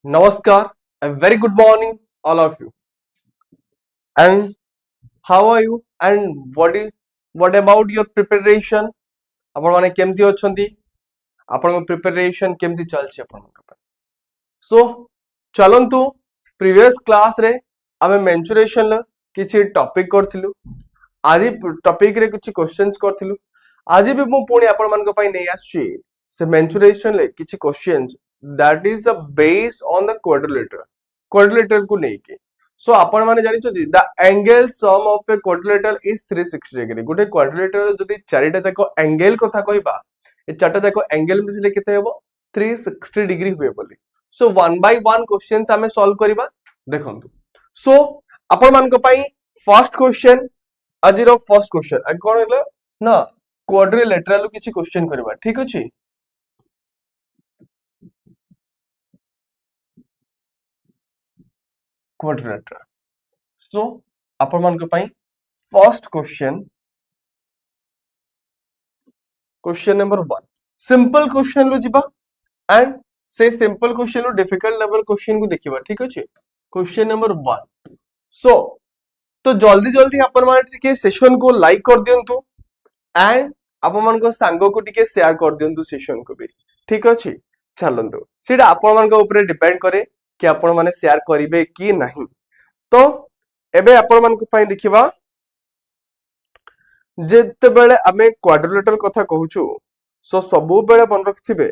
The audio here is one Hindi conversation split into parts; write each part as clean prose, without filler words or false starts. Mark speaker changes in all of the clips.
Speaker 1: Namaskar, a very good morning, all of you. And how are you? And what about your preparation? ଆପଣ ମାନେ କେମିତି ଅଛନ୍ତି? ଆପଣଙ୍କ ପ୍ରିପାରେସନ କେମିତି ଚାଲିଛି ଆପଣଙ୍କ ପାଇଁ? ସୋ ଚଲନ୍ତୁ ପ୍ରିଭିୟସ୍ କ୍ଲାସ୍ ରେ ଆମେ ମେନ୍ସୁରେସନ ର କିଛି ଟପିକ କରିଥିଲୁ। ଆଜି ଟପିକ ରେ କିଛି क्वेश्चंस କରିଥିଲୁ। ଆଜି ବି ମୁଁ ପୁଣି ଆପଣମାନଙ୍କ ପାଇଁ ନେଇ ଆସିଛି ସେ ମେନ୍ସୁରେସନ ରେ କିଛି questions that is a based on the quadrilateral को लेके सो आपण माने जानि छथि the angle sum of a quadrilateral is 360 degree गोटे क्वाड्रिलेटरल जदि चारिटा जाको एंगल कथा कहबा ए चारटा जाको एंगल मिसले केते हेबो 360 डिग्री हुए बोली so one by one questions हमें सॉल्व करबा देखंतु सो आपण मान को पई फर्स्ट क्वेश्चन अजिरो फर्स्ट क्वेश्चन आ कोन हेला ना क्वाड्रिलेटरल किछि क्वेश्चन करबा ठीक अछि quadrilateral so आपण मान को पई first question number 1 simple question लो जिबा एंड से सिंपल क्वेश्चन लो डिफिकल्ट लेवल क्वेश्चन को देखिबा ठीक अछि क्वेश्चन नंबर 1 सो तो जल्दी जल्दी आपण मान के सेशन को लाइक कर दियंतु एंड आपण मान को सांगो को टिके शेयर कर दियंतु सेशन को भी ठीक अछि चलंतु सेटा आपण मान को ऊपर डिपेंड करे कि आपण माने शेयर करिवे कि नहीं तो एबे आपण मान को पई देखिबा जेते बेले आमे क्वाड्रिलेटरल कथा कहूछु सो सबु बेले मन रखथिबे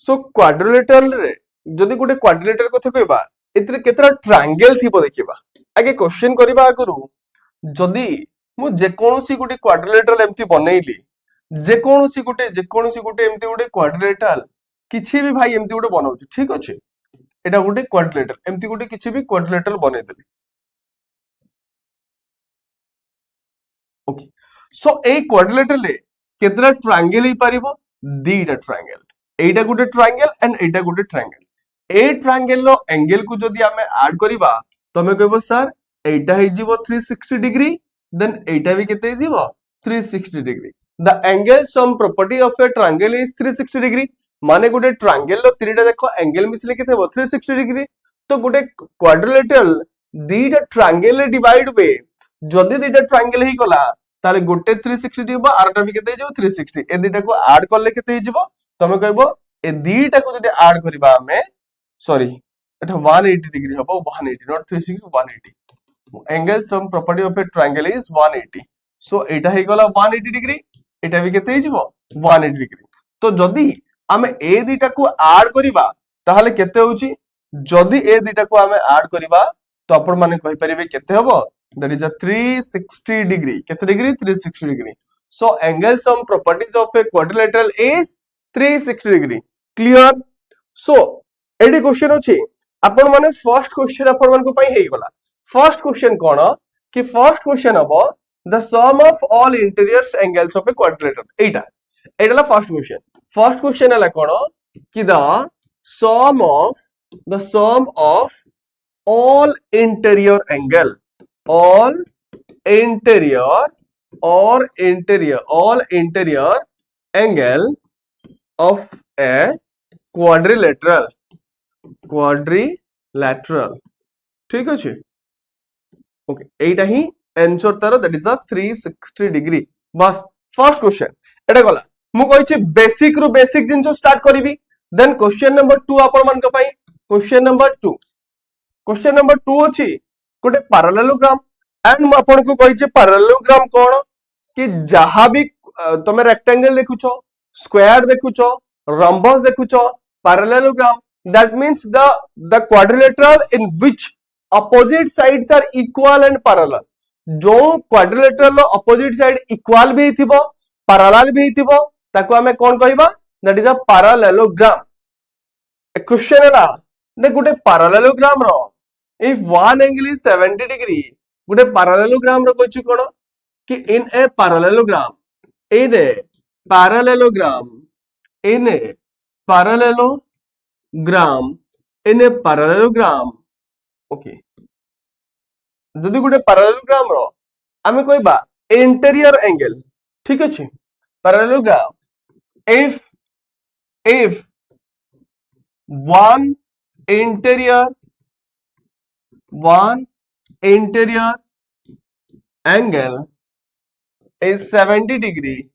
Speaker 1: सो क्वाड्रिलेटरल रे जदि गोटे क्वाड्रिलेटरल कथा कहबा इतरे केतरा ट्रायंगल थिबो देखिबा आगे क्वेश्चन करबा आगरु जदि मु जे कोनोसी गोटे क्वाड्रिलेटरल एम्ति बनेइली जे कोनोसी गोटे एम्ति गोटे क्वाड्रिलेटरल किछि भी भाई एम्ति गोटे बनाउछु ठीक अछि एटा गोटे क्वाड्रिलेटरल एम्ति गोटे किछि भी क्वाड्रिलेटरल बनै देली ओके सो ए क्वाड्रिलेटरल रे केतरा ट्रायंगल ही पारिबो दीटा ट्रायंगल एटा गोटे ट्रायंगल एंड एटा गोटे ट्रायंगल ए ट्रायंगल रो एंगल को जदि हमें ऐड करिबा तमे कहबो सर एटा हे जीवो 360 डिग्री देन एटा भी केते जीवो 360 degree the angle sum property of A triangle is 360 degree माने गोटे ट्रायंगल रो तीनटा देखो एंगल मिसले केते हो 360 डिग्री तो गोटे क्वाड्रिलेटरल दीटा ट्रायंगल रे डिवाइड हुए जदि दीटा ट्रायंगल ही गला ताले गोटे 360 डिग्री आरटा भी केते हो 360 ए दीटा को ऐड करले केते हो तमे कहबो ए दीटा को जदि ऐड करबा हमें सॉरी एटा 180 डिग्री हबो 180 not 360 180 angle sum property of A triangle is 180 सो एटा हे गला 180 डिग्री एटा भी केते हो 180 डिग्री तो जदि आमे ए दीटा को ऐड करिबा ताहले केते होउची जदि ए दीटा को आमे ऐड करिबा तो आपण माने कहि परिबे केते हबो दैट इज अ 360 डिग्री केते degree 360 degree so angle sum properties of a quadrilateral is 360 degree clear so एडी क्वेश्चन अछि आपण माने फर्स्ट क्वेश्चन आपण मान को पई हेई गला फर्स्ट क्वेश्चन कोन कि फर्स्ट क्वेश्चन हबो the sum of all interior angles of a quadrilateral एटा फर्स्ट क्वेश्चन है कोन कि the sum of all interior angle all interior angle of a quadrilateral ठीक अछि ओके एटा ही आंसर तार दैट इज अ 360 डिग्री बस फर्स्ट क्वेश्चन एटा गला मु कहि छी बेसिक रु बेसिक जिंसो स्टार्ट करिवि देन क्वेश्चन नंबर 2 आपण मान को पई क्वेश्चन नंबर 2 अछि गोटे पैरेललोग्राम एंड म आपन को कहि छै पैरेललोग्राम कोन कि जहां भी तमे रेक्टेंगल देखुछो स्क्वायर देखुछो रंबस देखुछो parallelogram that means the quadrilateral in which opposite sides are equal and parallel जो क्वाड्रिलेटरल लो ऑपोजिट साइड इक्वल भी थिबो पैरेलल भी थिबो ताको हमें कोन कहिबा दैट इज अ पैरेललोग्राम ए क्वेश्चन है ने गोटे पैरेललोग्राम रो if one angle is 70 degree गोटे पैरेललोग्राम रो कहछु कोन कि इन ए पैरेललोग्राम ओके जदि गोटे पैरेललोग्राम रो आमे कहबा इंटीरियर एंगल ठीक अछि parallelogram if one interior one interior angle is 70 degree,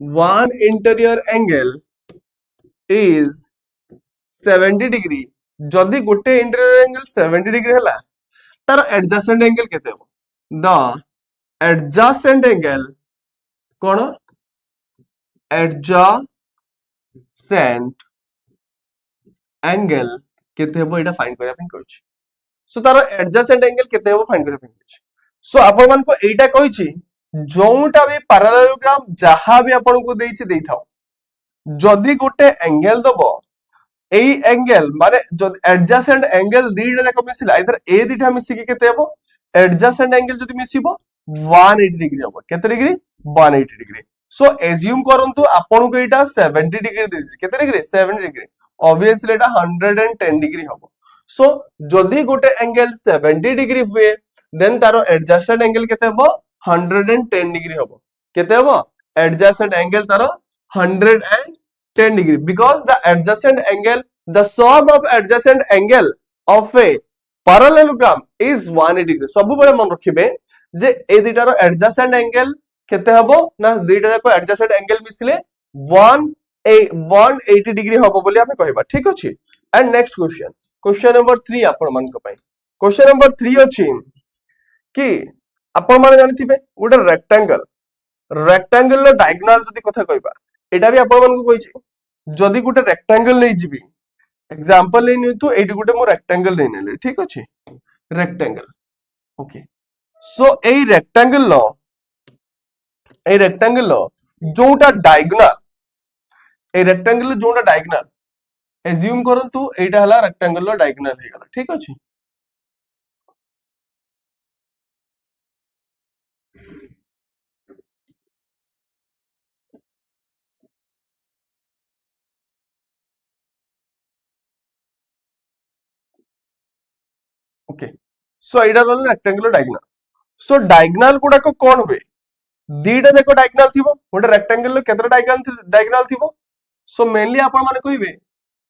Speaker 1: one interior angle is 70 degree. जदि गोटे इंटीरियर एंगल 70 डिग्री हला तार एडजसेंट एंगल केते हो the adjacent angle cone adjacent angle केते हो एटा फाइंड करिया पे कहूची सो तार एडजसेंट एंगल केते हो फाइंड करिया पे कहूची सो आपण मान को एटा कहूची जोटा भी पैरेललोग्राम जहां भी आपण को देइछि देई थाओ जदि गोटे एंगल दबो এই एंगल माने जो एडजसेंट एंगल दीटा जाक मिसिला इधर ए दीटा मिसी के केते हेबो एडजसेंट एंगल जदि मिसिबो 180 डिग्री हेबो केते डिग्री 180 डिग्री सो एज्यूम करंतु आपन को एटा 70 डिग्री देछि केते डिग्री 70 डिग्री ऑब्वियसली एटा 110 डिग्री हेबो सो जदि गोटे एंगल 70 डिग्री हुए देन तारो एडजसेंट एंगल केते हेबो 110 डिग्री हेबो केते हेबो adjacent angle taro 110 degree because the adjacent angle the sum of adjacent angle of a parallelogram is 180 degree सब बड़े मन रखिबे जे ए दिटारो adjacent angle केते हबो ना दिटा जाको adjacent angle मिसले 180 degree हबो बोली हमें कहबा ठीक अछि एंड नेक्स्ट क्वेश्चन नंबर 3 आपण मन को पई क्वेश्चन नंबर 3 अछि कि आपण माने जानिथिबे गोटे रेक्टेंगल लो डायगोनल जदी कथा कहबा एटा भी आपण मन को कहिछि जदि गोटे रेक्टेंगल नै जिबी एग्जांपल नै नियतु एटी गोटे मो रेक्टेंगल नै नेले ठीक अछि रेक्टेंगल ओके सो एई रेक्टेंगल लो जोटा डायगोनल एज्यूम करंतु एटा हला रेक्टेंगल लो डायगोनल हे गला ठीक अछि ओके सो एटा हला रेक्टेंगल लो डायगोनल सो डायगोनल गुडा को कोन हुए दीटा देखो डायगोनल थिबो गोटे रेक्टेंगल लो केतरा डायगोनल थिबो सो मेनली आपण माने कहिबे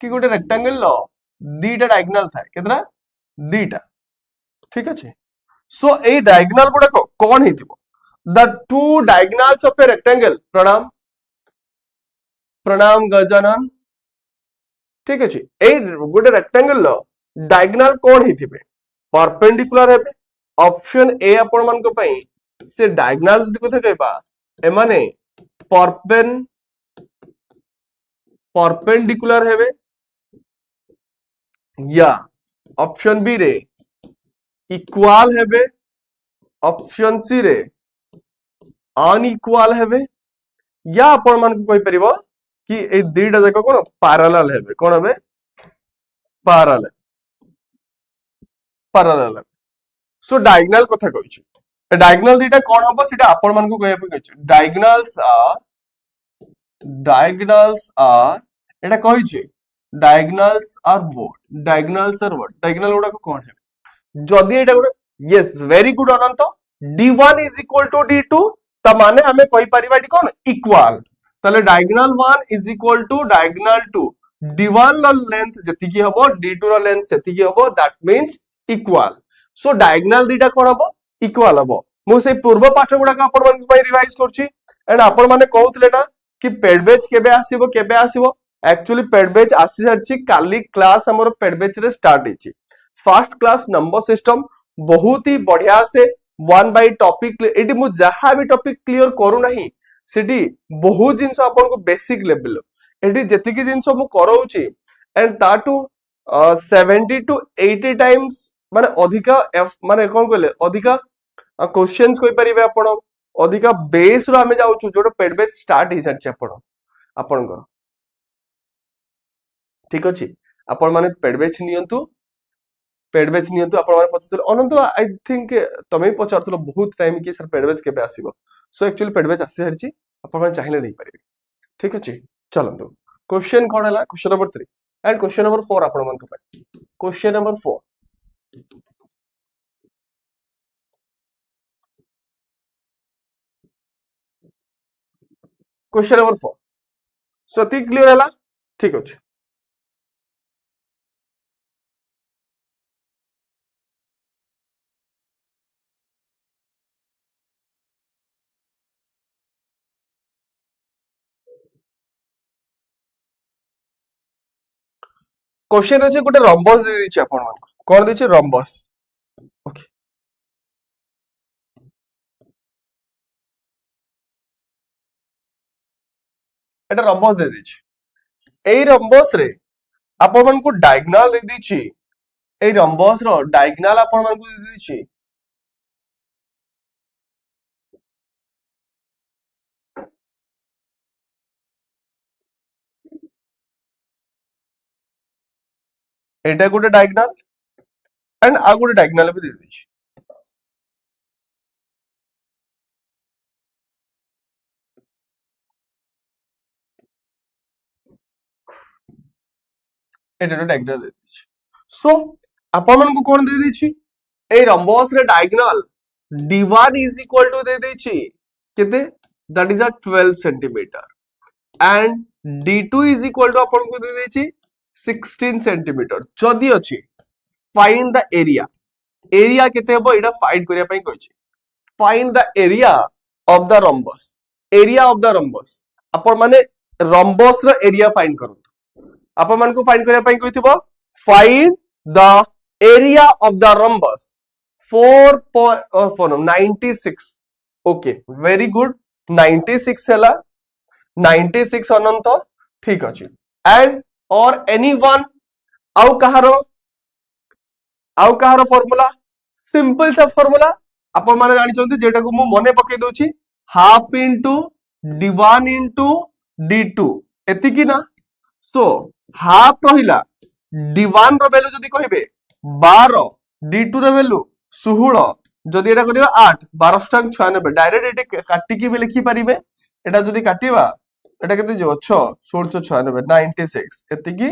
Speaker 1: कि गोटे रेक्टेंगल लो दीटा डायगोनल थाए केतरा दीटा ठीक अछि सो ए डायगोनल गुडा को कोन हेतिबो the two diagonals of a rectangle प्रणाम गजानन ठीक अछि ए गोटे रेक्टेंगल लो डायगोनल कोन हेतिबे परपेंडिकुलर हेबे ऑप्शन ए आपण मान को पई से डायगोनल जदी कथा कहबा ए माने परपेंडिकुलर हेबे या ऑप्शन बी रे इक्वल हेबे ऑप्शन सी रे अनइक्वल हेबे या आपण मान को कहि परिबो कि ए दीटा जाको कोन पैरेलल हेबे कोन हेबे पैरेलल सो डायगोनल कथा कहछि डायगोनल दीटा कोन हबो सेटा आपण मान को कहय कहछि डायगोनल्स आर एटा कहछि डायगोनल्स आर व्हाट डायगोनल गुडा को कोन है जदी एटा गुडा yes very good Anant d1 is equal to d2 त माने हमें कहि परिबा डी कोन इक्वल तले diagonal 1 is equal to diagonal 2 d1 लो लेंथ जति की हबो d2 रो लेंथ जति की हबो that means equal so diagonal दीटा कोन हबो इक्वल हबो मु से पूर्व पाठ गुडा का आपण मन पई रिवाइज करछि एंड आपण माने कहउतले ना कि पेड बैच केबे आसीबो एक्चुअली पेड बैच आसी सरछि काली क्लास हमर पेड बैच रे स्टार्ट हिछि फर्स्ट क्लास नंबर सिस्टम बहुत ही बढ़िया से वन बाय टॉपिक एटी मु जहां भी टॉपिक क्लियर करू नाही सेठी बहुत जिंस आपण को बेसिक लेवल एटी जेतिकी जिंस मु करउछि एंड ताटू 70 टू 80 टाइम्स माने अधिका माने कोन कहले अधिका क्वेश्चंस कोइ परिबे आपण अधिका बेस रो हमें जाउछु जोटो पेड बैच स्टार्ट हि सरछि आपणकर ठीक अछि आपण माने पेड बैच नियंतु आपण माने पछतले अनंत आई थिंक तमे पछारतलो बहुत टाइम कि सर पेड बैच केबे आसीबो सो एक्चुअली पेड बैच आसी सरछि आपण माने चाहिले नहीं परिबे ठीक अछि चलंतु क्वेश्चन कोन हला question number 3 and question number 4 आपण मन को पाइ क्वेश्चन नंबर 4 क्वेश्चन नंबर 4 सो ती क्लियर हला ठीक अछि क्वेश्चन अच्छे गोटे रंबस दे देछि आपण मानको कोन देछि रंबस ओके एटा रंबस दे देछि एई रंबस रे आपण मानको डायगोनल दे देछि एई रंबस रो डायगोनल आपण मानको दे देछि एटा गोटे डायगोनल एंड आ गोटे डायगोनल भी दे देछि एटा डायगोनल दे देछि सो आपण मानको कोन दे देछि ए रंबस रे diagonal d1 is equal to दे देछि केते that is a 12 centimetre and d2 is equal to आपण को दे देछि 16 सेंटीमीटर जदी अछि फाइंड द एरिया एरिया केते हबो एटा फाइंड करिया पई कहछि find the area of the rhombus area of the rhombus आपण माने रंबस रो एरिया फाइंड करू आपण मान को फाइंड करिया पई कहिथिबो find the area of the rhombus 4.96 okay very good 96 हैला 96 अनंत ठीक अछि एंड और एनीवन आउ कहारो फार्मूला सिंपल सा फार्मूला आपण माने जानि चंती जेटा को मु मने पके दोछि half into d1 into d2 एति की ना सो हाफ रहिला d1 रो वैल्यू जदी कहिबे 12 d2 रो वैल्यू 16 जदी एटा करिबा 8 12 टांग 96 डायरेक्ट एटे काटी की भी लिखि परिबे एटा जदी काटिबा एटा केते जो 6 1696 96 एति की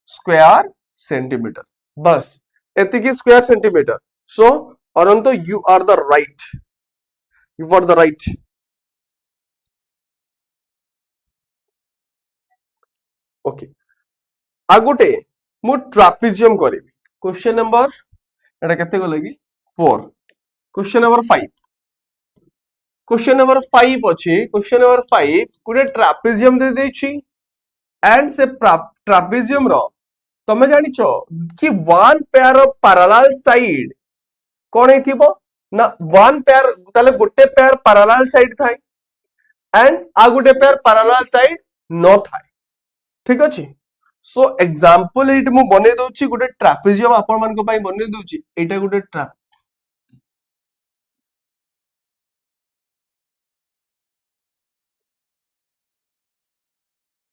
Speaker 1: स्क्वायर सेंटीमीटर बस एति की square centimetre so Anant you are the right okay आ गोटे मु ट्रापेजियम करिबी क्वेश्चन नंबर एटा केते गले की 4 क्वेश्चन नंबर 5 क्वेश्चन नंबर 5 अछि क्वेश्चन नंबर 5 गोटे ट्रापेजियम दे देछि एंड से ट्रापेजियम रो तमे जानि छो कि one pair of parallel side कोन हेतिबो ना वन पेयर ताले गोटे पेयर पैरेलल साइड थाई एंड आ गोटे पेयर पैरेलल साइड न थाई ठीक अछि सो एग्जांपल एट मु बने दोछि गोटे ट्रापेजियम आपण मान को पई बने दोछि एटा गोटे ट्राप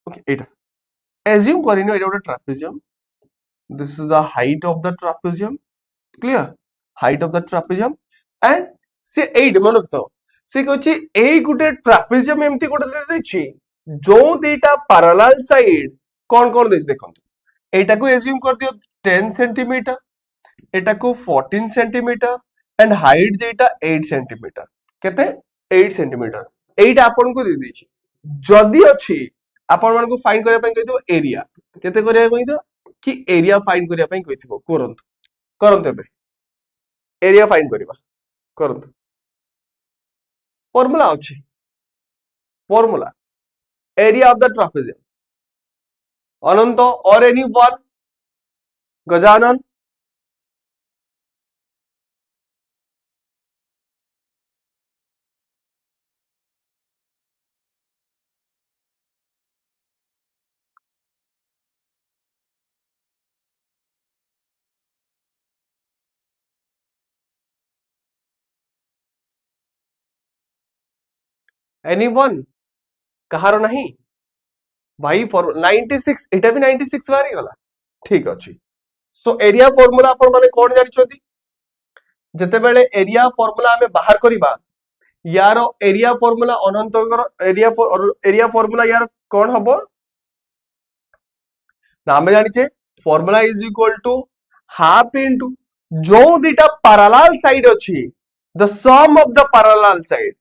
Speaker 1: ओके एटा एज्यूम करिनो एटा गोटे trapezium this is the height of the trapezium clear height of the trapezium and से 8 मन रखतो से कहछि एई गुटे ट्रापेजियम एम्ति गोटे दे देछि जो देटा पैरेलल साइड कोन दे देखंतु एटा को एज्यूम कर दियो 10 सेंटीमीटर एटा को 14 सेंटीमीटर एंड हाइट जेटा 8 सेंटीमीटर केते 8 सेंटीमीटर एटा आपन को दे देछि जदी अछि आपन मान को फाइंड करे पय कहितो एरिया केते करिया कहितो कि एरिया फाइंड करिया पय कहिथिबो करंतु एबे एरिया फाइंड करिबा करंतु फार्मूला अछि formula area of the trapezium Anant और एनी वन गजानन एनीवन कहारो नहीं भाई 96 एटा भी 96 बारी गला ठीक अछि सो एरिया फार्मूला आपण माने कोन जानि छथि जते बेले एरिया फार्मूला हमें बाहर करिबा यार एरिया फार्मूला अनंत एरिया फार्मूला यार कोन हबो ना हमें जानि छे formula is equal to half into जो दीटा पैरेलल साइड अछि the sum of the parallel side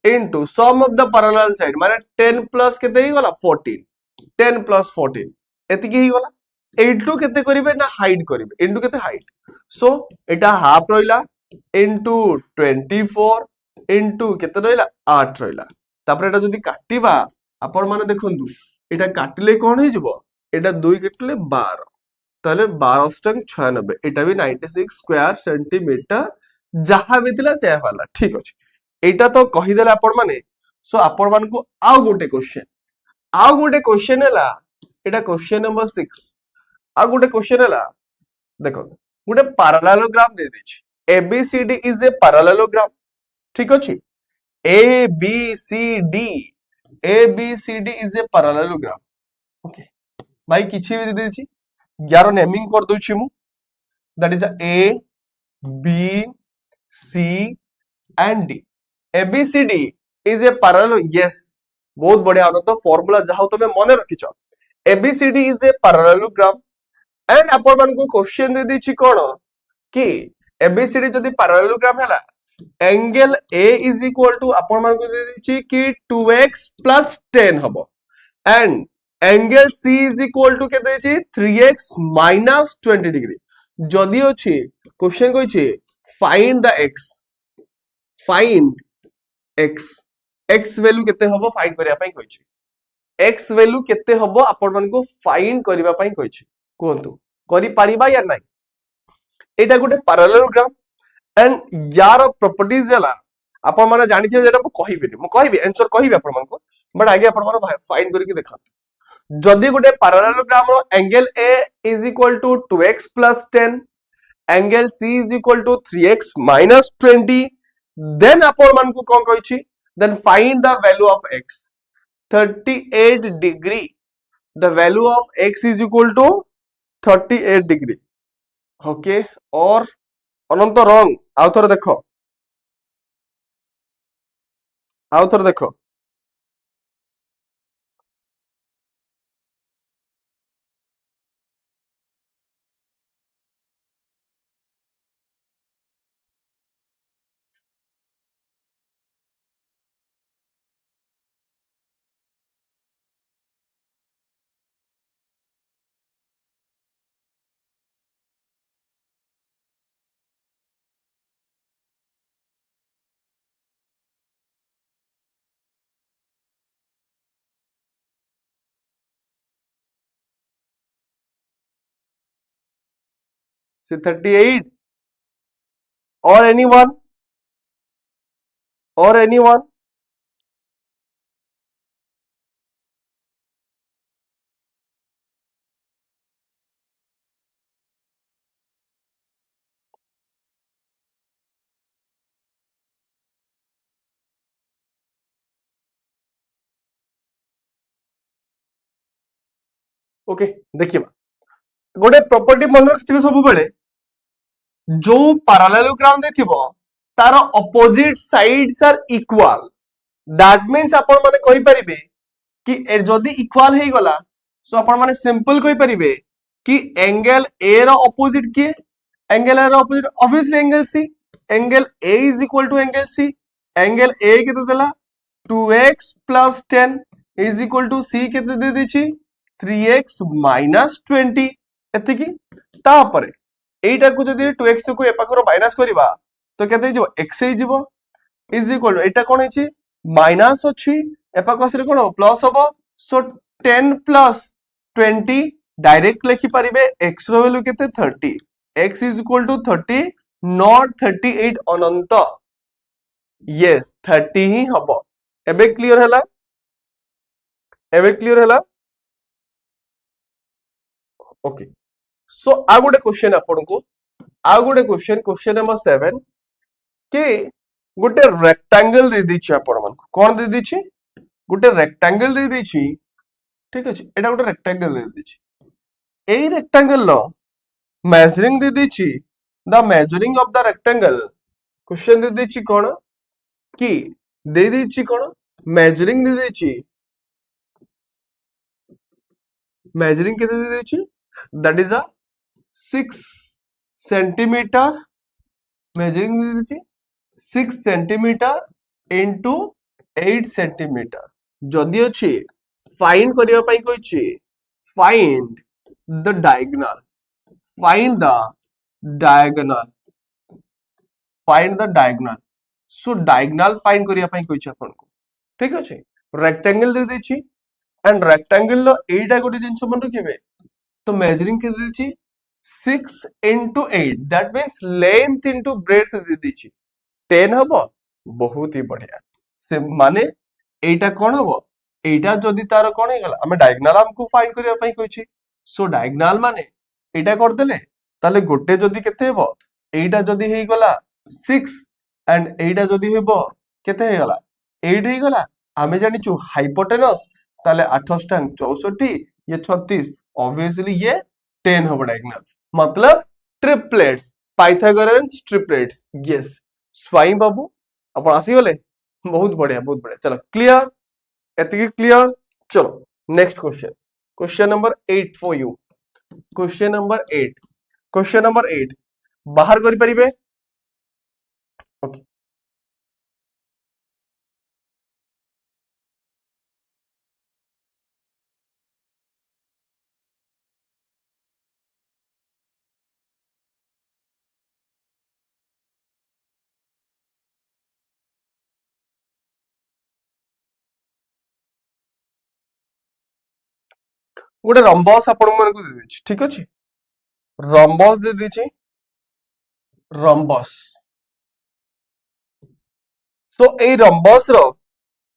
Speaker 1: into sum of the parallel side माने 10 प्लस केते ही गला 14 10 प्लस 14 एति की ही गला 82 केते करिवे ना हाइड करिवे into केते हाइड सो एटा हाफ रहिला into 24 into केते रहिला 8 रहिला तापर एटा जदी काटिबा आपण माने देखंतु एटा काटिले कोन हे जबो एटा 2 काटिले 12 ताले 12×96 एटा भी 96 स्क्वायर सेंटीमीटर जहां भी थिला से वाला ठीक अछि एटा तो कहि देला आपण माने सो आपण मान को आउ गोटे क्वेश्चन हैला एटा क्वेश्चन नंबर 6 आउ गोटे क्वेश्चन हैला देखो गोटे पैरेललोग्राम दे देछि ABCD इज ए पैरेललोग्राम ठीक अछि ABCD ABCD is a parallelogram okay भाई किछि भी दे देछि यार नेमिंग कर दोछि मु that is A B C and D ABCD is a parallel yes बहुत बढ़िया होना तो फॉर्मूला जहां तमे मने रखिछ ABCD is a parallelogram and आपण मान को क्वेश्चन दे दिछि कोन कि ABCD जदी parallelogram हैला angle A is equal to आपण मान को दे दिछि कि 2x plus 10 हबो and angle C is equal to के देछि 3x minus 20 डिग्री जदी अछि क्वेश्चन कोइ छै फाइंड द x वैल्यू केते हबो फाइंड करिया पई कोइ छै x वैल्यू केते हबो आपण मान को फाइंड करिवा पई कोइ छै कोंतु करि परिबा या नै एटा गोटे पैरेललोग्राम एंड यार प्रॉपर्टीज देला आपण माने जानि छै जेटा मु कहिबी आंसर कहिबी आपण मान को बट आगे आपण मान फाइंड करि के देखा जदी गोटे पैरेललोग्राम रो angle A is equal to 2x plus 10 angle C is equal to 3x minus 20 then आपण मान को कोन कहै छी then find the value of x 38 degree the value of x is equal to 38 degree okay और अनंत रंग आउ थोर देखो से 38 or anyone ओके देखिबा गोटे प्रॉपर्टी मन रखिबे सब बेले जो पैरेललोग्राम देथिबो तार opposite sides are equal that means आपण माने कहि परिबे कि जदी इक्वल हे गला सो आपण माने सिंपल कहि परिबे कि एंगल A रो ऑपोजिट के एंगल A रो opposite obviously angle A is equal to angle C angle A केते देला 2x plus 10 is equal to C केते दे दिछि 3x minus 20 एतिकी तापरे एटा को जदी 2x को ए पाखरो माइनस करिबा तो केते हिजो x हे जिवो इज इक्वल एटा कोन हिची माइनस अछि ए पाखो असरे कोन प्लस होबो सो 10 plus 20 डायरेक्ट लिखि परिबे x रो वैल्यू केते 30 x is equal to 30 not 38 अनंत यस 30 ही हबो एबे क्लियर हैला ओके सो आ गोटे क्वेश्चन आपण को क्वेश्चन नंबर 7 के गोटे रेक्टेंगल दे दिछि आपण मन को कोन दे दिछि गोटे रेक्टेंगल दे दिछि ठीक अछि एटा गोटे रेक्टेंगल दे दिछि एई रेक्टेंगल लो मेजरिंग दे दिछि the measuring of the rectangle question दे दिछि कोन कि दे दिछि कोन मेजरिंग दे दिछि मेजरिंग केते दे दिछि that is a 6 centimetre measuring दे दिछि 6 सेंटीमीटर इनटू 8 सेंटीमीटर जदी अछि फाइंड करिया पई कोइ छी find the diagonal so diagonal find करिया पई कोइ छी आपन को ठीक अछि रेक्टेंगल दे दिछि एंड रेक्टेंगल लो एटा गोटे जिंस मन रखिबे तो मेजरिंग के दे दिछि 6 into 8 that means length into breadth दे दीची 10 हबो बहुत ही बढ़िया से माने एटा कोन हबो एटा जदी तार कोन हे गला हमें डायगोनल हमको फाइंड करिया पई कहछि सो डायगोनल माने एटा कर देले ताले गोटे जदी केते हेबो एटा जदी हे गला 6 एंड एटा जदी हेबो केते हे गला 8 हे गला हमें जानि छु हाइपोटेनस ताले 8 स्टांग 64 ये 36 ऑब्वियसली ये 10 हबो डायगोनल मतलब ट्रिपलेट्स पाइथागोरस ट्रिपलेट्स यस स्वाई बाबू अपन आसी गले बहुत बढ़िया चलो क्लियर एतिकी क्लियर चलो next question question number 8 for you question number 8 बाहर करि परिबे ओके गोटे रंबस आपण मन को दे देछि ठीक अछि रंबस दे देछि रंबस तो ए रंबस रो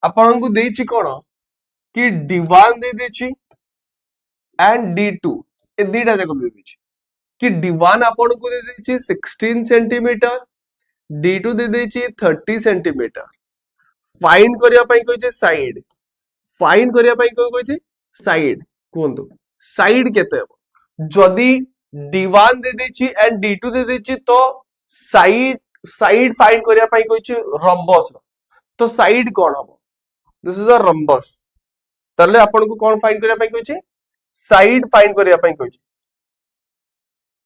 Speaker 1: आपण को देछि कोन कि D1 दे देछि एंड D2 ए दीटा जाक दे देछि कि D1 आपण को दे देछि 16 सेंटीमीटर D2 दे देछि 30 सेंटीमीटर फाइंड करिया पई कहै साइड फाइंड करिया पई कहै साइड कोंतु साइड केते हो जदी D1 दे देछि एंड D2 दे देछि तो साइड साइड फाइंड करिया पई कहै रंबस तो साइड कोन हबो दिस इज अ रंबस तले आपण को कोन फाइंड करिया पई कहै साइड फाइंड करिया पई कहै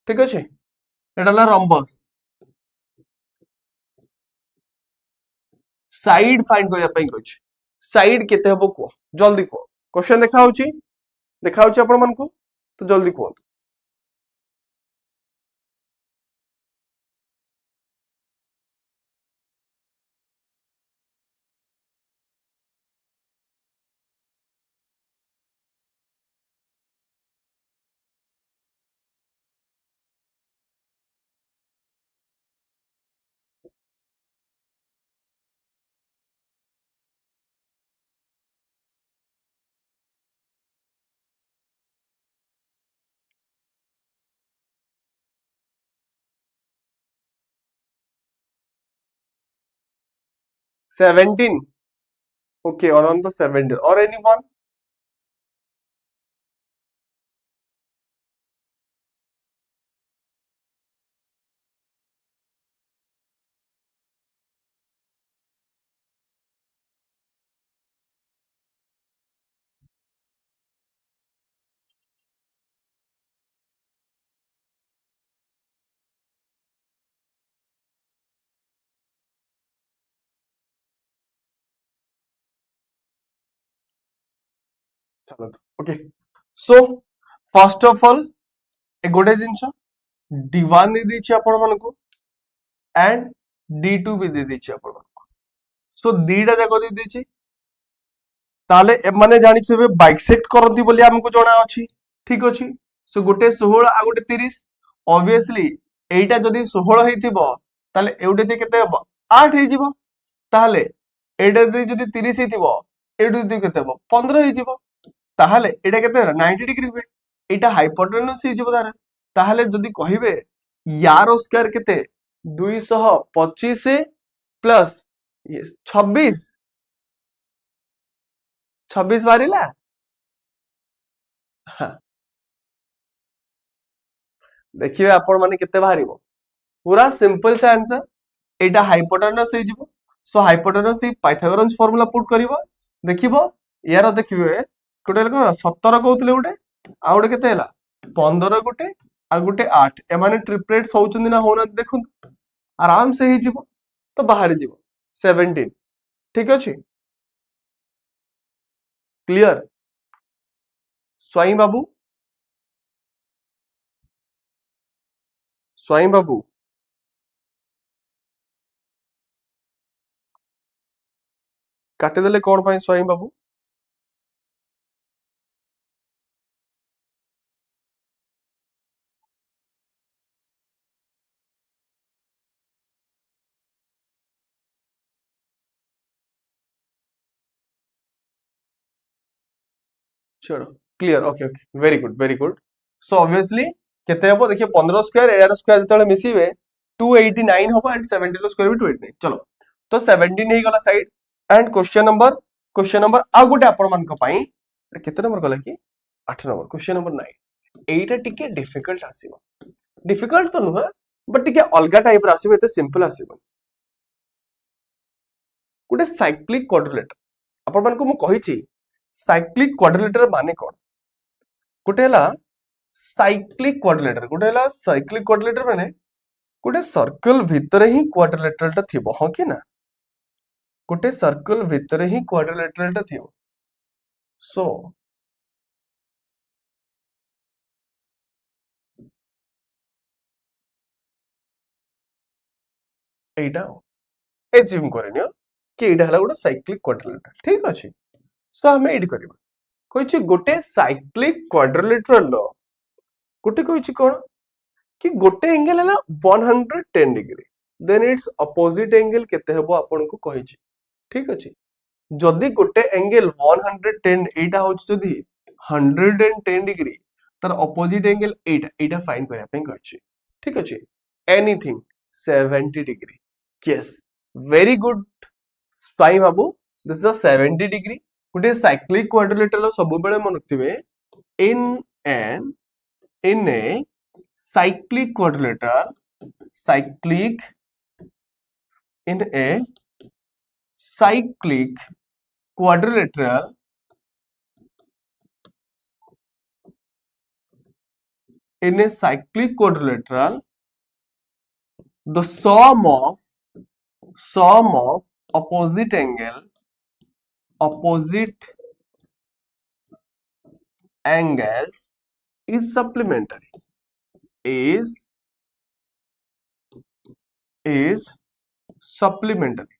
Speaker 1: ठीक अछि एटा ला रंबस साइड फाइंड करिया पई कहै साइड केते हबो को जल्दी को क्वेश्चन देखा होची आपण मन को तो जल्दी को 17 okay on the 17 or anyone चलो okay so first of all ए गोटे जिंस D1 दे देछि आपण मन को एंड D2 भी दे देछि आपण मन को सो दीटा जाक दे देछि ताले ए माने जानि छबे बाइसेक्ट करंती बोली हमको जणा अछि ठीक अछि सो गोटे 16 आ गोटे 30 ऑब्वियसली एटा जदी 16 हेतिबो ताले एउडे दे केते हबो 8 हे जिवो ताले एटा दे जदी 30 हेतिबो एउडे दे केते हबो 15 हे जिवो ताहले एटा केते 90 डिग्री हुए एटा हाइपोटेनस हे जिवो तारा ताहले जदी कहिबे यार स्क्वायर केते 225 प्लस 26 26 बारिला हाँ देखिए आपण माने केते बाहरिबो पूरा सिंपल से आंसर एटा हाइपोटेनस हे जिवो सो हाइपोटेनस ही पाइथागोरस फार्मूला पुट करिवो देखिबो यार देखिबे कोटे को 17 कहउतले गोटे आ गोटे केते हैला 15 गोटे आ गोटे 8 ए माने ट्रिपलेट्स होउचंदी ना होना देखुन आराम से ही जिवो तो बाहर जिवो 17 ठीक अछि क्लियर स्वाई बाबू काटे देले कोन पई स्वाई बाबू चलो clear okay okay very good very good so obviously केते हबो देखिए 15 स्क्वायर एयर स्क्वायर जतले मिसिबे 289 हबो एंड 70 रो स्क्वायर भी 289 चलो तो 17 नहीं गला साइड एंड क्वेश्चन नंबर आ गुटे आपण मान को पई केते नंबर गला कि 8 नंबर क्वेश्चन नंबर 9 एटा टिके डिफिकल्ट आसीबो डिफिकल्ट तो नुह बट टिके अलगा टाइप रा आसीबो एते सिंपल आसीबो गुटे साइक्लिक क्वाड्रिलेटर आपण मान को मु कहि छी साइक्लिक क्वाड्रिलेटर माने कोन गुटे हला साइक्लिक क्वाड्रिलेटर गुटे हला साइक्लिक क्वाड्रिलेटर माने गुटे सर्कल भितरे ही क्वाड्रिलेटरल ता थिबो हो कि ना गुटे सर्कल भितरे ही क्वाड्रिलेटरल ता थिबो सो एटा एज्यूम करनियो कि एटा हला गुटे साइक्लिक क्वाड्रिलेटर ठीक अछि सो हमें एडी करबा कहिछि गोटे साइक्लिक क्वाड्रिलेटरल लो गोटे कहिछि कोन कि गोटे एंगल हला 110 degree then it's opposite angle केते हेबो आपन को कहिछि ठीक अछि जदि गोटे एंगल 110 एटा होछि जदि 110 डिग्री तर अपोजिट एंगल एटा फाइंड करया पे कहिछि ठीक अछि anything 70 degree yes very good Sai Babu this is 70 degree Gute cyclic quadrilateral सब बेले मन रखिबे इन ए cyclic quadrilateral in a cyclic quadrilateral the sum of opposite angles is supplementary is supplementary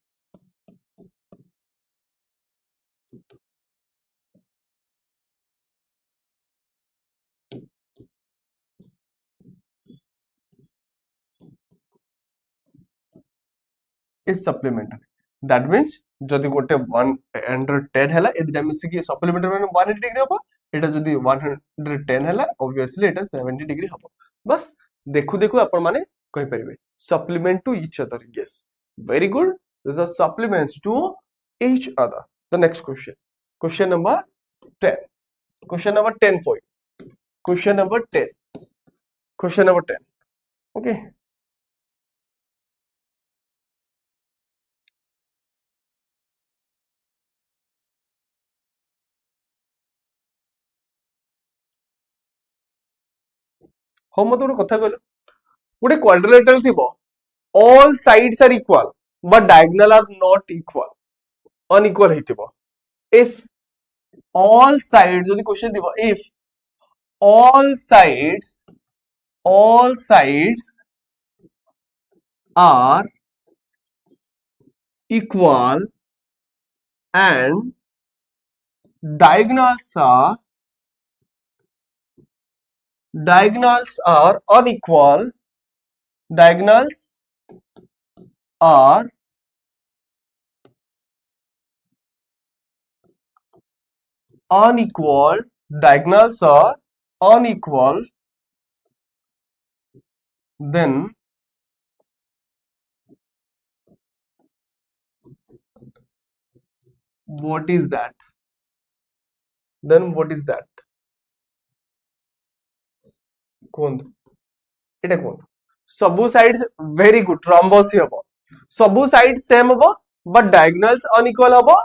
Speaker 1: is supplementary that means जदि गोटे 110 हैला ए दिटा मिसी की सप्लीमेंटरी माने 180 डिग्री होबो एटा जदि 110 हैला ऑब्वियसली एटा 70 डिग्री होबो बस देखु देखु आपण माने कहि परिबे supplement to each other yes very good this is supplements to each other the next question number 10 for you question number 10 okay हो मत गोटे कथा कहलो गोटे क्वाड्रिलेटरल थिबो all sides are equal but diagonal are not equal unequal हेतिबो if all sides जदि क्वेश्चन थिबो if all sides are equal and diagonals are unequal diagonals are unequal then what is that कोन एटा कोन सबु साइड वेरी गुड रॉम्बस ही हबो सबु साइड सेम हबो बट डायगोनल्स अनइक्वल हबो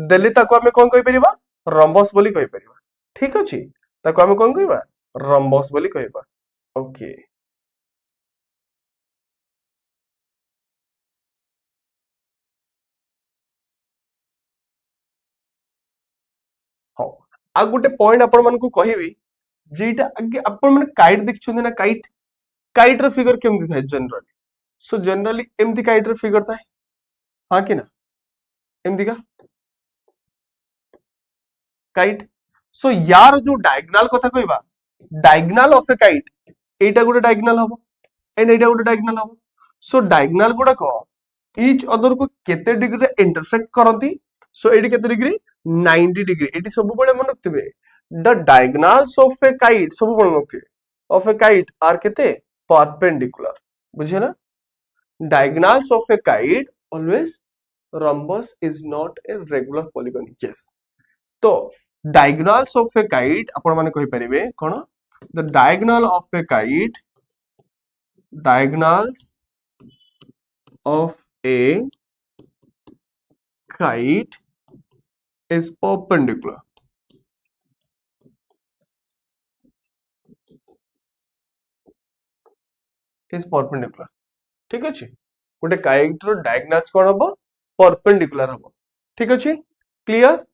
Speaker 1: देली ताको हमें कोन कहि परिबा रॉम्बस बोली कहि परिबा ठीक अछि ताको हमें कोन कहिबा रॉम्बस बोली कहिबा ओके हां आ गुटे पॉइंट आपण मन को कहिबी जेटा आगे आपण मन काइट देखछों ना काइट रो फिगर केमति थाए जनरली सो जनरली एमति काइट रो फिगर थाए हां कि ना एमति का काइट सो यार जो डायगोनल कथा कहबा diagonal of A kite Etah Gute diagonal हबो एंड एटा गुटे डायगोनल हबो सो डायगोनल गुडा को ईच अदर को केते डिग्री रे इंटरसेक्ट करंती सो एडी केते डिग्री 90 डिग्री एटी सब बळे मन रखथिबे the diagonals of a kite सब बोल नथि of a kite are केते perpendicular बुझे ना diagonals of a kite always rhombus is not a regular polygon yes तो diagonals of a kite आपण माने कहि परिबे कोन the diagonal of a kite diagonals of a kite is perpendicular ठीक अछि गोटे काइट रो डायगोनल्स कोन हबो परपेंडिकुलर हबो ठीक अछि clear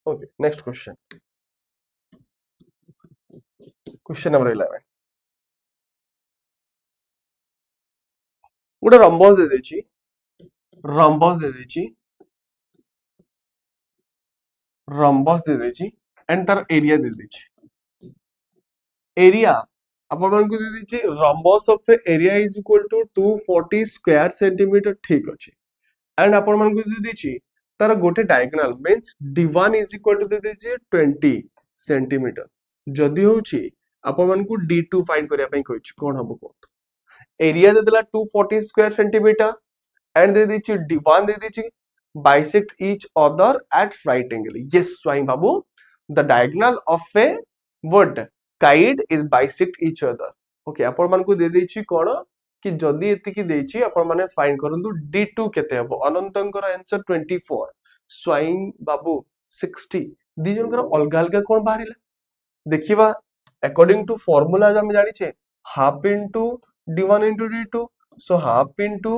Speaker 1: okay next question number 11 गोटे रंबस दे देछि एंड तार एरिया दे देछि एरिया आपण मानकु दे देछि rhombus of area is equal to 240 square centimetre ठीक अछि एंड आपण मानकु दे देछि तार गोटे diagonal means d1 is equal to दे देछि 20 सेंटीमीटर जदी होछि आपण मानकु d2 फाइंड करिया पई कहछि कोन हबो कोन एरिया दे देला 240 स्क्वायर सेंटीमीटर एंड दे देछि d1 दे देछि bisect each other at right angle yes swai babu the diagonal of a wood kite is bisect each other okay आपण मान को दे देछि कोन कि जदी एति कि देछि आपण माने फाइंड करंतु d2 केते हबो अनंतंकर आंसर 24 स्वाइंग बाबू 60 दी जनकर अलगा अलगा कोन बाहरिला देखिबा अकॉर्डिंग टू फार्मूला हम जानि छे half into d1 into d2 so half into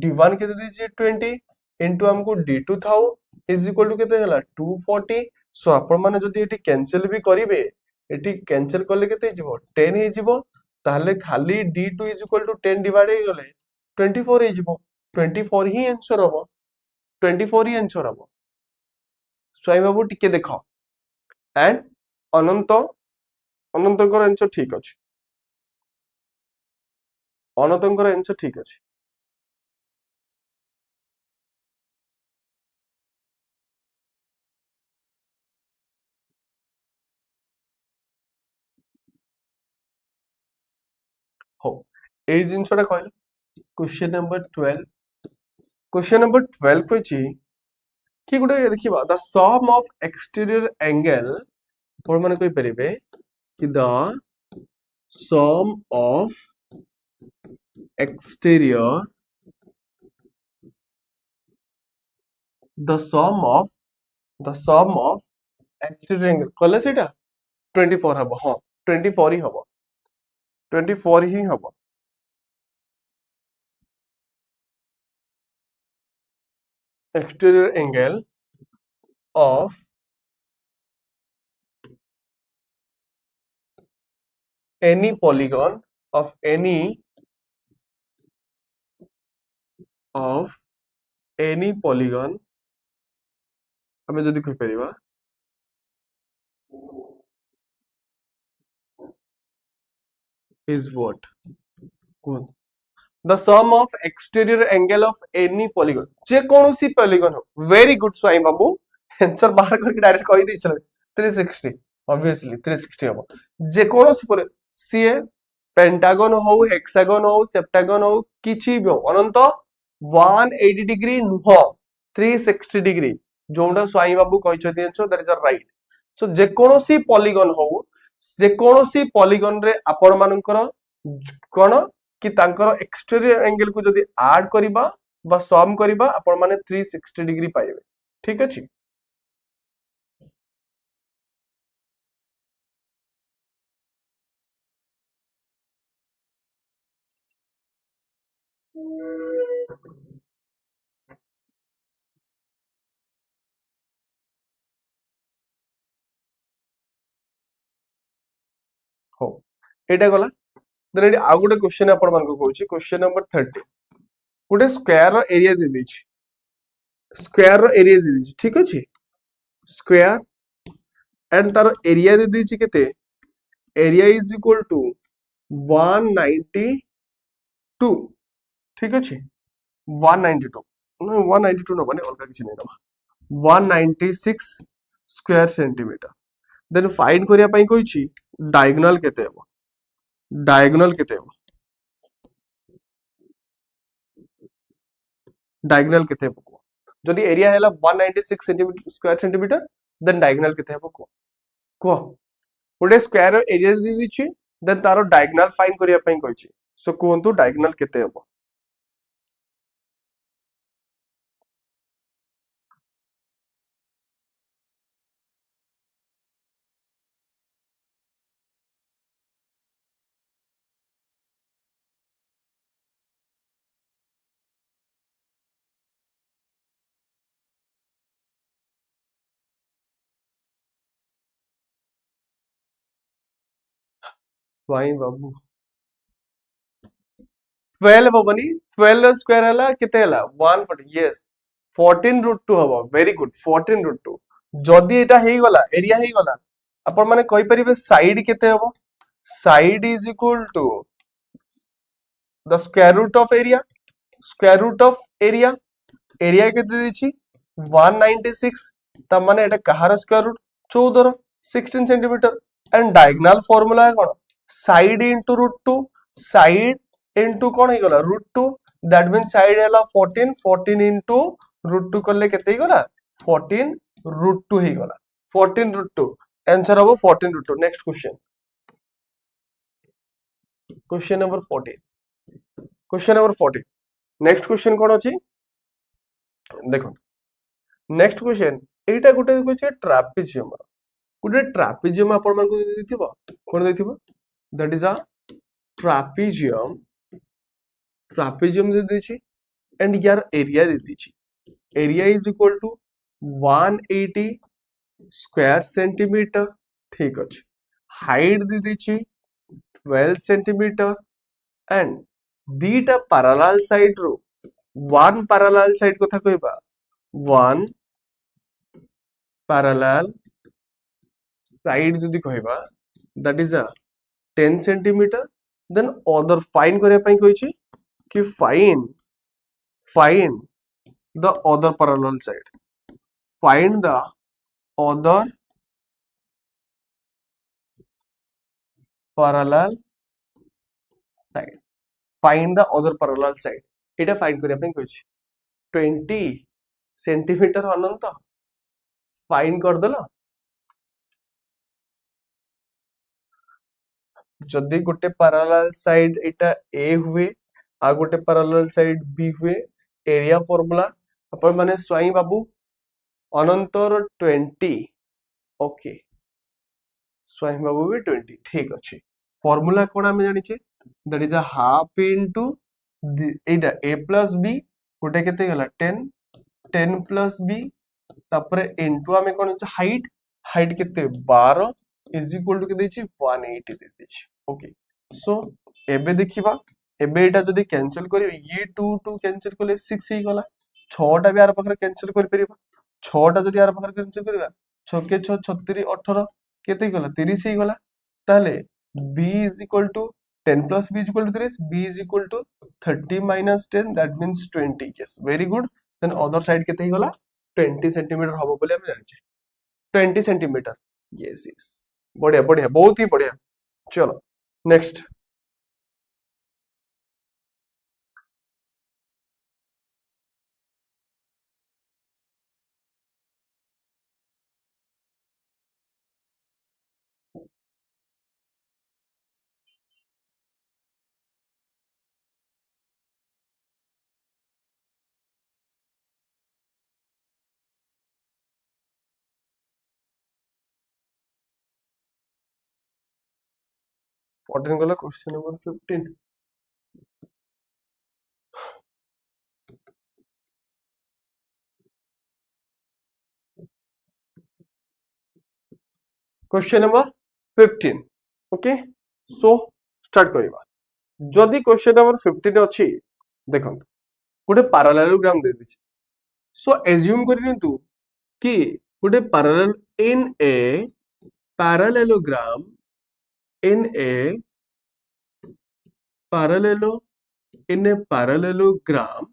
Speaker 1: d1 केते देछि 20 इनटू हमको d2 थाउ इज इक्वल टू केते हला 240 सो आपण माने जदी एटी कैंसिल भी करिवे एटी कैंसिल करले केते हिजबो 10 हिजबो ताले खाली d2 is equal to 10 divide हे गले 24 हिजबो 24 ही आंसर हबो 24 ही आंसर हबो स्वाई बाबू टिके देखो एंड अनंत अनंतकर आंसर ठीक अछि अनंतकर आंसर ठीक अछि हो ए जिंसटा कहले क्वेश्चन नंबर 12 क्वेश्चन नंबर 12 कोछि कि गुटे देखिबा the sum of exterior angle पर माने कोइ परिबे कि the sum of exterior the sum of exterior angle कहले सेटा 24 हबो हां 24 ही हबो 24 ही हबो exterior angle of any polygon of any polygon हमें जदी कहि परिबा is what good the sum of exterior angle of any polygon जे कोनोसी polygon हो very good स्वाई बाबू आंसर बाहर करके डायरेक्ट कहि दै छले 360 obviously 360 हो जे कोनोसी पर सीए पेंटागन हो हेक्सागन हो सेप्टागन हो किछि भी हो अनंत 180 डिग्री नुह 360 डिग्री जोंडा स्वाई बाबू कहि answer that is right so जे कोनोसी polygon हो जे कोनोसी polygon रे आपण मानकर कोन कि तांकर एक्सटीरियर एंगल को जदी ऐड करिबा बा सम करिबा आपण माने 360 डिग्री पाइबे ठीक अछि हो एटा गला देन एटी आ गुटे क्वेश्चन आपण मान को कहूची क्वेश्चन नंबर 30 गुटे स्क्वायर रो एरिया दे देछि स्क्वायर रो एरिया दे देछि ठीक अछि स्क्वायर एंड तार एरिया दे देछि केते एरिया इज इक्वल टू 192 ठीक अछि 192 no 192 न बने अलगा किछ नै नबा 196 स्क्वायर सेंटीमीटर देन फाइंड करिया पई कहिछि डायगोनल केते हेबो डायगोनल केते हेबो डायगोनल केते हेबो जदि एरिया हैला 196 centimetre square centimetre then diagonal केते हेबो को गोटे स्क्वायर एरिया दे दिछि देन तारो डायगोनल फाइंड करिया पई कहिछि सो कोहंतु डायगोनल केते हेबो भाई बाबू 12 हबनी 12 स्क्वायर हला केते हला 140 यस 14 रूट 2 हबो वेरी गुड 14 रूट 2 जदि एटा हेई गला एरिया हेई गला अपन माने कहि परिबे साइड केते हबो side is equal to the square root of area square root of area area केते दिछि 196 त माने एटा कहार स्क्वायर रूट 14 रो 16 सेंटीमीटर एंड डायगोनल फार्मूला है कोन side into root 2 side into कोन हे गला रूट 2 दैट मीन साइड हैला 14 14 इनटू रूट 2 करले केते हे गला 14 रूट 2 हे गला 14 रूट 2 आंसर हबो 14 root 2 next question number 14 next question कोन अछि देखो नेक्स्ट क्वेश्चन एटा गुटे कहै ट्रापेजियम आपण मानको देथिबो कोन देथिबो दैट इज अ ट्रापेजियम दे देछि एंड यार एरिया दे देछि area is equal to 180 square centimetre ठीक अछि हाइट दे देछि 12 सेंटीमीटर एंड दीटा पैरेलल साइड रो वन पैरेलल साइड कथा कहबा वन पैरेलल साइड जदि कहबा that is a 10 centimetre then other find करिया पई कहिछि कि find the other parallel side find the other parallel side find the other parallel side Etah find करिया पई कहिछि 20 सेंटीमीटर अनंत फाइंड कर देला जदि गोटे पैरेलल साइड एटा ए हुए आ गोटे पैरेलल साइड बी हुए एरिया फार्मूला अपन माने स्वाई बाबू अनंतर 20 ओके स्वाई बाबू भी 20 ठीक अछि फार्मूला कोन हम जानि छे that is a half into Etah a plus b गोटे केते गला 10 10 प्लस b तापरे इनटू हमें कोन हाइट हाइट केते 12 इज इक्वल टू के देछि 180 दे देछि ओके सो एबे देखिबा एबे एटा जदी कैंसिल करियो ये 2 2 कैंसिल करले 6 ही गला 6 टा भी यार पखरे कैंसिल कर परिबा 6 टा जदी यार पखरे कैंसिल करबा 6 के 6 36 18 केते गला 30 ही गला ताले b is equal to 10 plus b is equal to 30 b is equal to 30 minus 10 that means 20 yes very good then other side केते ही गला 20 सेंटीमीटर हबो बोले हम जानि छे 20 सेंटीमीटर yes yes बढ़िया बढ़िया बहुत ही बढ़िया चलो नेक्स्ट14 गला question number 15 question number 15 okay so start करिबा जदी क्वेश्चन नंबर 15 अछि देखो गोटे पैरेललोग्राम दे दिछि सो एज्यूम करिनितु कि गोटे parallel in a parallelogram in a parallelo in a parallelogram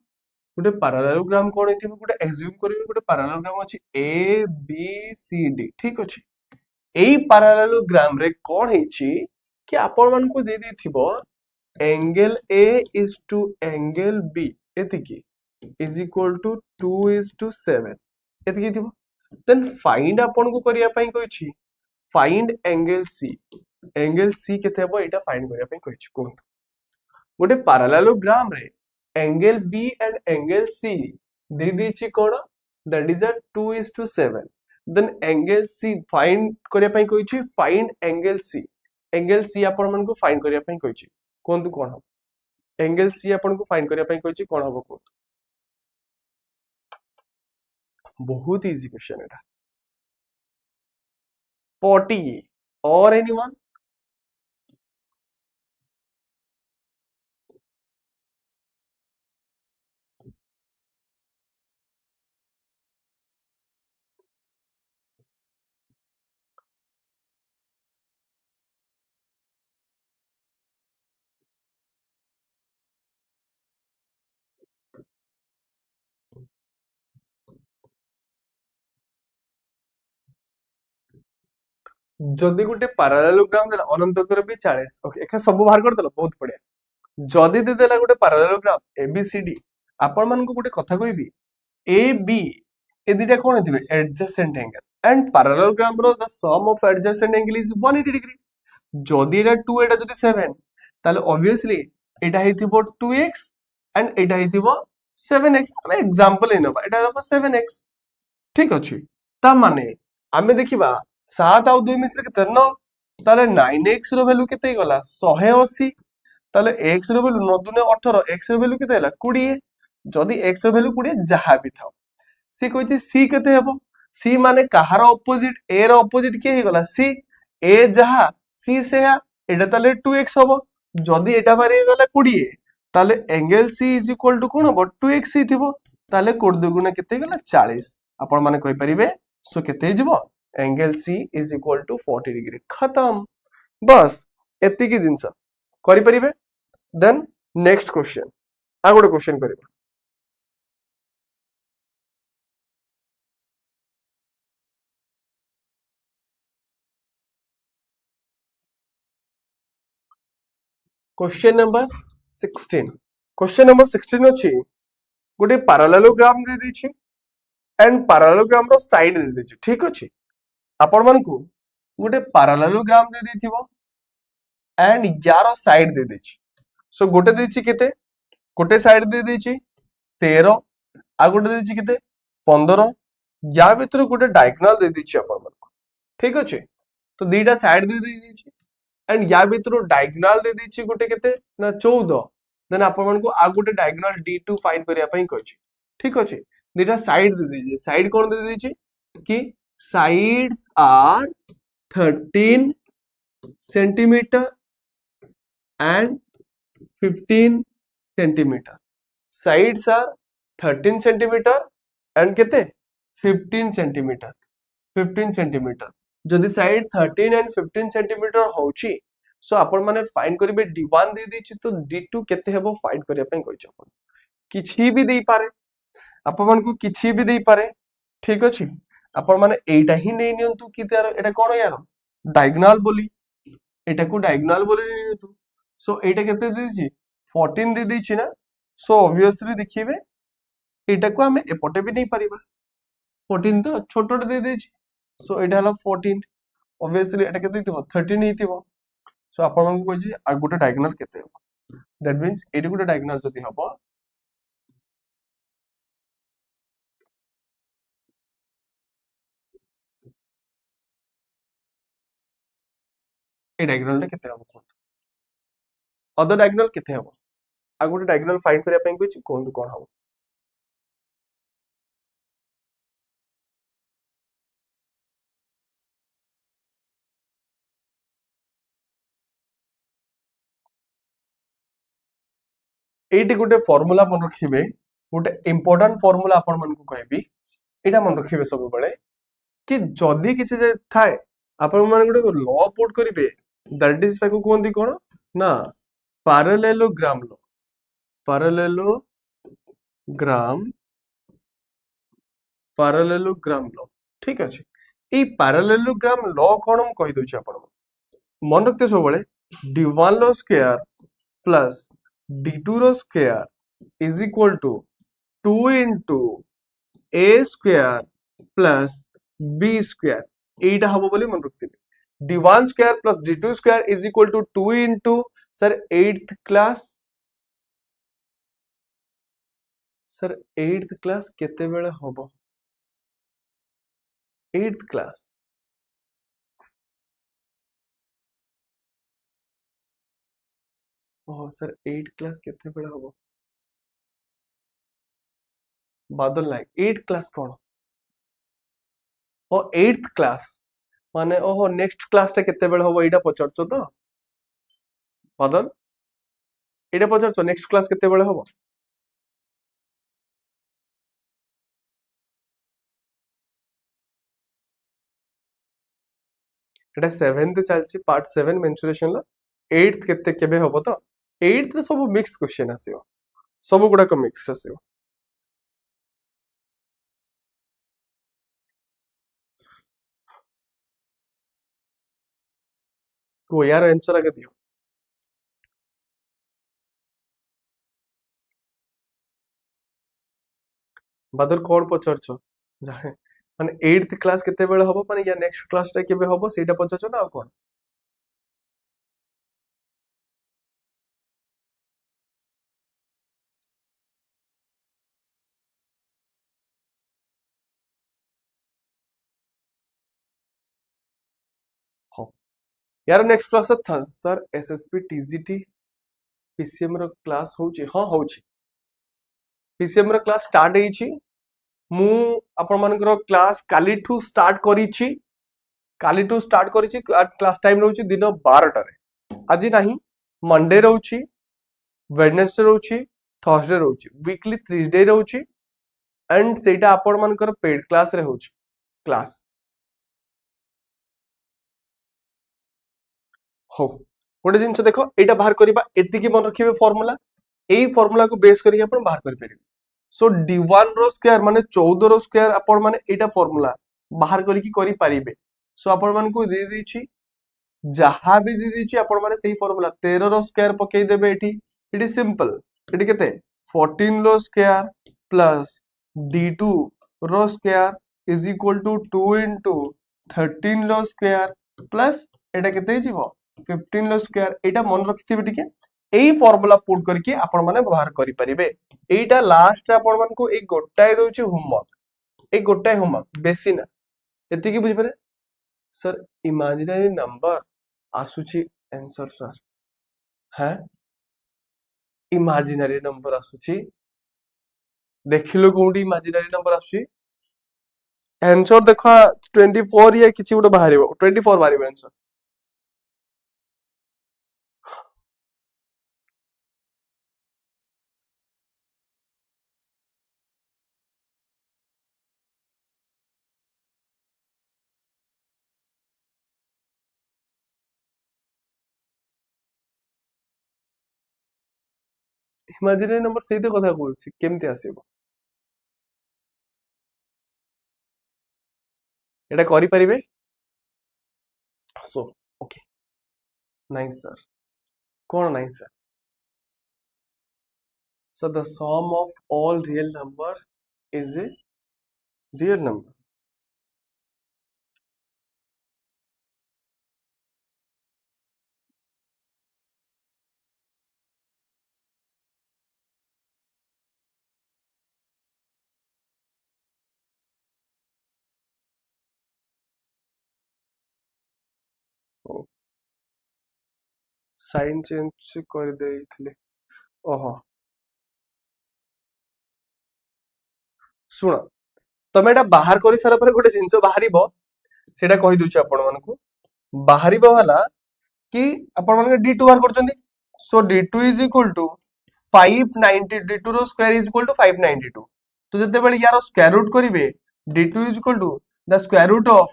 Speaker 1: गोटे पैरेललोग्राम कोन हेतिबो गोटे एज्यूम करिवे गोटे पैरेललोग्राम अछि ए बी सी डी ठीक अछि एई पैरेललोग्राम रे कोन हेची कि आपण मन को दे देथिबो angle A is to angle B एतिकी is equal to 2:7 एतिकी थिबो देन फाइंड आपण को करिया पई कहछि फाइंड एंगल C केते हेबो एटा फाइंड करिया पई कहछि कोन गोटे पैरेललोग्राम रे angle B and angle C दे देछि कोन that is a 2:7 then angle C find करिया पई कहछि फाइंड एंगल C आपण मन को फाइंड करिया पई कहछि कोन कोन हो एंगल C आपण को फाइंड करिया पई कहछि कोन हो कोन बहुत इजी क्वेश्चन एटा 40 और एनीवन जदि गोटे पैरेललोग्राम देला अनंतकर भी 40 ओके एका सब बाहर कर देला बहुत बढ़िया जदि दे देला गोटे पैरेललोग्राम ABCD आपण मन को गोटे कथा कहबी AB ए दिटा कोन हेतिबे एडजेसेंट एंगल एंड पैरेललोग्राम रो the sum of adjacent angle is 180 degree जदि एटा 2 एटा जदि 7 ताले obviously Etah हेतिबो 2x and Etah हेतिबो 7x हम एग्जांपल लेनबा एटा हेबो 7x ठीक अछि ता माने आमे देखिबा 7 और 2 मिश्र केते 9 ताले 9x रो वैल्यू केते गला 180 ताले x रो वैल्यू 9 दुने 18 x रो वैल्यू केते हला 20 जदि x रो वैल्यू 20 जहा भी थाओ सी कहछि c केते हेबो c माने कहार ऑपोजिट a रो ऑपोजिट के हे गला c a जहा c से एटा ताले 2x होबो जदि एटा बारे गला 20 ताले angle c is equal to कोन होबो 2x ही थिबो ताले कोड दुगुना केते गला 40 आपण माने कहि परिबे सो केते हिजबो angle C is equal to 40 degree खत्म बस एति की जिंस करि परिबे देन नेक्स्ट क्वेश्चन आ गोटे क्वेश्चन करबा क्वेश्चन नंबर 16 क्वेश्चन नंबर 16 अछि गोटे पैरेललोग्राम दे दै छी एंड पैरेललोग्राम रो साइड दे दै छी ठीक अछि आपण मन को गोटे पैरेललोग्राम दे देथिबो एंड यार साइड दे दै छी सो गोटे दे छी केते गोटे साइड दे दै छी 13 आ गोटे दे छी केते 15 या भीतर गोटे डायगोनल दे दै छी आपण मन को ठीक अछि तो दीटा साइड दे दै छी एंड या भीतर डायगोनल दे दै छी गोटे केते ना 14 देन आपण मन को आ गोटे डायगोनल D2 फाइंड करिया पई कहछि ठीक अछि दीटा साइड दे दै छी साइड कोन दे दै छी कि sides are 13 centimeter and 15 centimeter sides are 13 centimeter and केते 15 centimeter जदि साइड 13 and 15 centimeter होची सो आपण माने फाइंड करिवे D1 दे दैछि तो D2 केते हेबो फाइंड करिया पई कहछि आपण किछि भी देई पारे आपण मन को किछि भी देई पारे ठीक अछि आपण माने एटा ही नै नियंतु कि तार एटा कोन यार डायगोनल बोली एटा को डायगोनल बोली नियंतु सो एटा केते दे दैछि 14 दे दैछि ना सो ऑब्वियसली देखिबे एटा को हमें एपटे भी नै परिबा 14 तो छोटो दे दैछि सो एटा हला 14 ऑब्वियसली एटा केते थिबो 13 ही थिबो सो आपण मन को कहछि आ गोटे डायगोनल केते हो दैट मींस एटी गोटे डायगोनल जति हबो ए डायगोनल टा केते हबो अदर डायगोनल केते हबो आ गोटे डायगोनल फाइंड करिया पई कहछि कोन कोन हबो एटी गोटे फार्मूला मन रखिबे गोटे इंपोर्टेंट फार्मूला आपण मन को कहबी एटा मन रखिबे सब बेले कि जदी किछि जे थाए आपण मन गोटे लॉ पुट करिवे दैट इज ताको कोनदी कोन ना पैरेललोग्राम लॉ पैरेललोग्राम लॉ ठीक अछि ए पैरेललोग्राम लॉ कोन हम कहि दोछि आपण मन रखते सब बळे d1 रो स्क्वायर प्लस d2 रो square is equal to 2 into a square plus b square एटा हबो बोली मन रखते d1 square plus d2 square is equal to 2 into sir 8th class sir 8th class केते बेले हबो 8th class oh sir 8th class केते बेले हबो बादल नायक 8th क्लास कोन ओ 8th क्लास माने ओहो नेक्स्ट क्लास टा केते बेले हबो एटा पचरछो तो बादल एटा पचरछो नेक्स्ट क्लास केते बेले हबो एटा 7th चलछि पार्ट 7 मेंसुरेशन ला 8th केते केबे हबो तो 8th रे सब मिक्स क्वेश्चन आसीओ सब गुडा को मिक्स आसीओ को यार आंसर आगे दियो बादल कोन पचरछो जाहे माने 8th क्लास केते बेले हबो माने या नेक्स्ट क्लास टा केबे हबो सेटा पचरछो ना आ कोन हो यार नेक्स्ट क्लास था सर एसएसबी टीजीटी पीसीएम रो क्लास होची हां होची पीसीएम रो क्लास स्टार्ट हेची मु आपण मानकर क्लास काली ठू स्टार्ट करिछि काली टू स्टार्ट करिछि क्लास टाइम रहउछि दिन 12 टारे आज नाही मंडे रहउछि वेडनेसडे रहउछि थर्सडे रहउछि वीकली 3 डे रहउछि एंड सेटा आपण मानकर पेड क्लास रे होछि क्लास हो गोटे जिनस देखो एटा बाहर करबा एतिकी मन रखिबे फार्मूला एई फार्मूला को बेस करी आपण बाहर कर परिबे सो d1 रो स्क्वायर माने 14 रो स्क्वायर आपण माने एटा फार्मूला बाहर करी पारिबे सो आपण मान को दे दीची जहा भी दे दीची आपण माने सेही फार्मूला 13 रो स्क्वायर पकई देबे एठी इट इज सिंपल एठी केते 14 रो स्क्वायर प्लस d2 रो square is equal to 2 into 13 रो स्क्वायर प्लस एटा केते जीवो 15 रो स्क्वायर एटा मन रखिथिबे ठीक है एई फार्मूला पुट करके आपण माने व्यवहार करि परिबे एटा लास्ट आपण मान को एक गोटाय दोछि होमवर्क एक गोटाय होमवर्क बेसी ना एति की बुझि पारे सर इमेजिनरी नंबर आसुची आंसर सर है इमेजिनरी नंबर आसुची देखिलो कोडी इमेजिनरी नंबर आसुची आंसर देखा 24 या किछि गोटे बाहरिबो 24 बाहरिबो आंसर इमेजिनरी नंबर सेही तो कथा कहूछि केमति आसीबो एटा करि परिबे सो ओके नाइस सर कोन nice sir so the sum of all real number is a real number sign change कर देइथिले ओहो सुनो तमे एटा बाहर करि साला पर गोटे जिंस बाहरिबो सेटा कहि दुछि आपण मानकु बाहरिबो वाला कि आपण माने d2 बाहर करचंदी so d2 is equal to 590 d2 रो स्क्वायर इज इक्वल टू 592 तो जते बेले यार स्क्वायर रूट करिवे d2 is equal to the square root of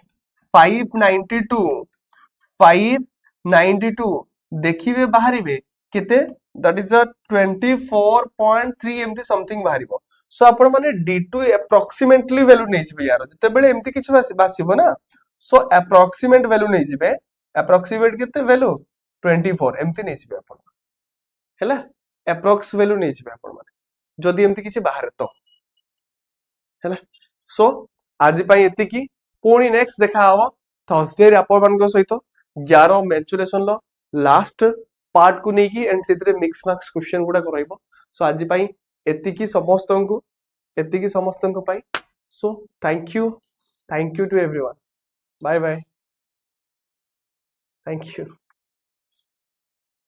Speaker 1: 592 देखिबे बाहरिबे केते दैट इज द 24.3 एमती समथिंग बाहरिबो सो आपण माने d2 अप्रोक्सीमेटली वैल्यू नै छिबे यार जते बेले एमती किछ बासिबो ना सो अप्रोक्सीमेट वैल्यू नहीं जिबे अप्रोक्सीमेट केते वैल्यू 24 एमती नहीं जिबे अपन हैला अप्रोक्स वैल्यू नहीं जिबे अपन माने जदी एमती किछि बाहर तो हैला सो आज पई एति की पुणी नेक्स्ट देखा हवा थर्सडे रे अपन मान को सहित 11 मेंसुरेशन लो लास्ट पार्ट को नेकी एंड सेतरे मिक्स मार्क्स क्वेश्चन गुडा करइबो सो आज पई एति की समस्त को पाई so thank you to everyone bye bye thank you